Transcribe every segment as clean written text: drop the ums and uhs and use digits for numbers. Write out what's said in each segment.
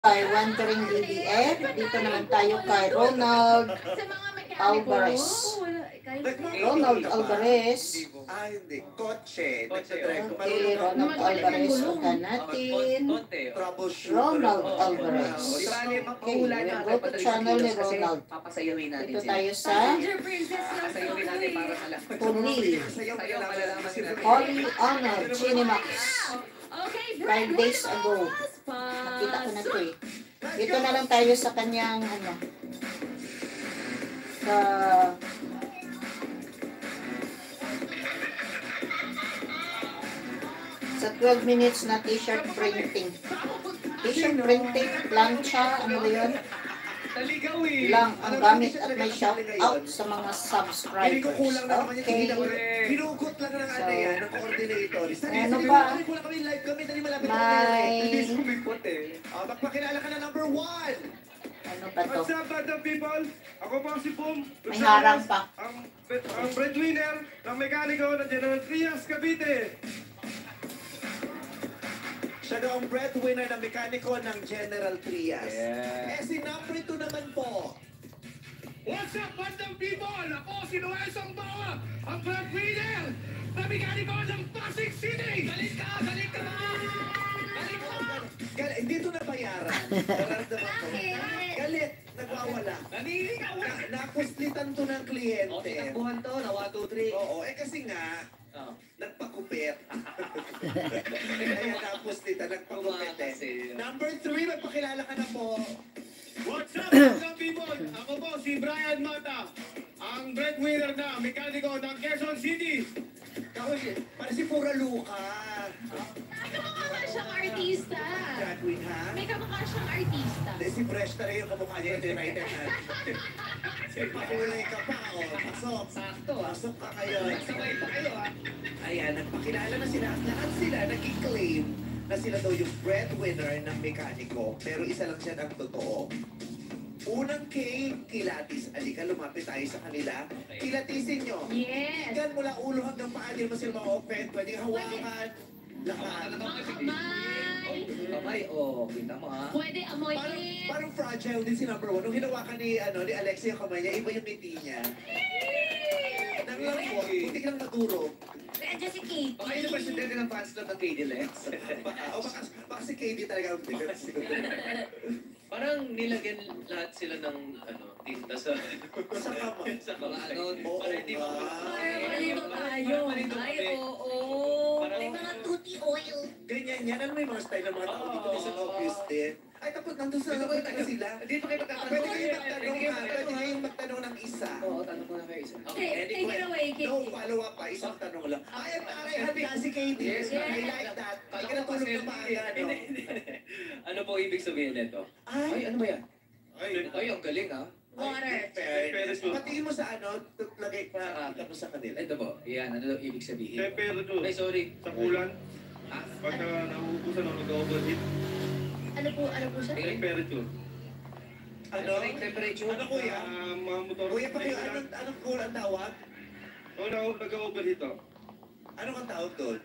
Kay Wandering BBF. Dito naman tayo kay Ronald Alvarez. Ronald Alvarez. Hindi. Kotse. Okay, Ronald Alvarez. Unahan natin. Ronald Alvarez. Okay, we'll go to channel ni Ronald. Dito tayo sa Holy Honor Cinemax. 5 days ago. Nakita ko na ito eh. Dito na lang tayo sa kanyang sa 12 minutes na t-shirt printing. T-shirt printing, plancha, ano ba yun? Lang ang gamit at may shout out sa mga subscribers. Okay. Hinugot lang ng ano yan, ng coordinator. Ano ba? Magpakilala ka na number 1. Ano ba to? What's up, Madam People? Ako po si Pum. May harang pa. Ang breadwinner ng mekaniko ng General Trias, Cavite. Siya daw ang breadwinner ng mekaniko ng General Trias. Yeah. Si number 2 naman po. What's up, Madam People? Ako si Noel Sangbawa, ang breadwinner ng mekaniko ng Pasig City. Galit ka ba? Hindi ito nabayaran. Nararamdaman ko. Galit. Nagwawala. Naniligaw na. Napuslitan to ng kliyente. Takbuhan to, nawa 2, 3. Oo, kasi nga, nagpakupit. Kaya napuslitan, nagpakupit eh. Number 3, magpakilala ka na po. What's up, Madam People? Ako po si Brian Mata, ang breadwinner na mekaniko ng Quezon City. Para si Pura Luca. May kamukha siyang artista. Godwin, ha? May kamukha siyang artista. Hindi, si Fresh talaga yung kamukha niya. United na. Pakulay ka pa, oh. Pasok. Sakto, Pasok ka kayo. Sabay pa kayo, ha? Ayan, nagpakilala na sila. Lahat sila nag-claim na sila daw yung breadwinner ng mekaniko. Pero isa lang siya ang totoo. Unang kilatis. Alika, lumapit tayo sa kanila. Kilatisin nyo. Yes. Hanggang mula ulo hanggang paa, di naman sila ma-open. Pwede hawakan. Lahat. Kamay. Kamay, kita mo, ha? Pwede amoyin. Parang fragile din si number 1. Nung hinawakan ni Alexia yung kamay niya, iba yung ngiti niya. Nanglangkot, buti lang naduro. Nandiyan si Katie. Baka yun ang presidente ng fans club ng KD Lex. Baka si Katie talaga ang bilis. Parang nilagyan lahat sila ng tinta sa Sa kama. sa mga Oo para hindi nga. Malito tayo. Ay, oo. May mga tutti oil. Ganyan yan. Ano may mga style ng mga tao dito sa office din? Ay, tapos nandun sa labas na sila. Dito kayo magtatanong. Pwede kayong magtanong ha. Pwede kayong magtanong ng isa. Oo, tanong ko na kayo isa. Okay, take it away, No, Katie. follow-up pa. Isang tanong lang. Ay, handa si Katie. Yes, I like that. Hindi ka natulog na maaga, no? Ano po ibig sabihin nito? Ay, Ano ba yan? Ay, ang galing, ha? Water. Patingin mo sa lagay pa mo sa kanila. Ito po, yan, ano daw ibig sabihin? Temperature. Ay, sorry. Sa kulan, Ah, pagka nauubusan o nag-overheat, Ano po siya? temperature. Ano? Temperature. Ano kuya? Mga motor. Kuya, anong cool ang tawag? O nag-overheat o. Anong ang tawag doon?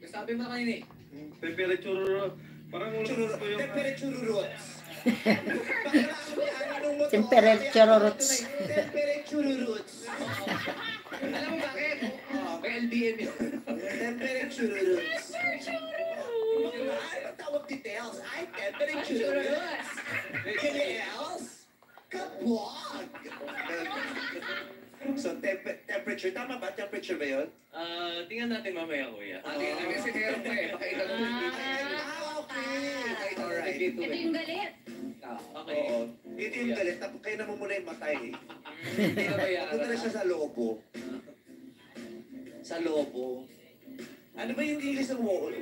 Sabi mo na kanina eh. Temperature, parang ulo ko yung... Temperature roots. Temperature roots. Temperature roots. Alam mo bakit? May LBM yun. Temperature roots. Ano tawag details? Ay, temperature roots. Details? Kapwag. So, temperature. Tama ba? Temperature ba yun? Tingnan natin mamaya, kuya. Tingnan natin kasi meron pa eh. Pakita ko yung dito. Okay. Alright. Dito Ito eh. yung galit. Okay. Oo. Ito yung galit. Tapos kayo naman muna yung matay. Hindi na ba yan? Papunta na siya sa lobo. Sa lobo. Ano ba yung English ng wolf?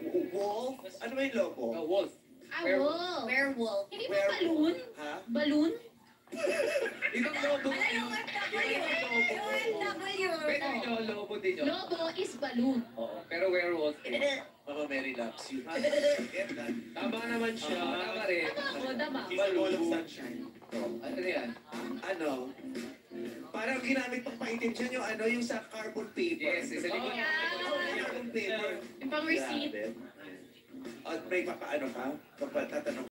Ano ba yung lobo? Wolf. Wolf. Werewolf. Hindi ba Werewolf. balloon? Ha? Balloon? Ibang lobo. Ano yung Ibang lobo. W? Pwede nyo, lobo din nyo. Lobo is balloon. Oo. Pero werewolf. Mama Mary loves you. Tama naman siya. Tama rin. Tama. Ball of sunshine. Ano yan? Ano? Parang ginamit pang paitim siya yung sa carbon paper. Yes, isa likod. Yeah. Carbon paper. Yung pang receipt. Grabe. At may papaano ka? Tatanong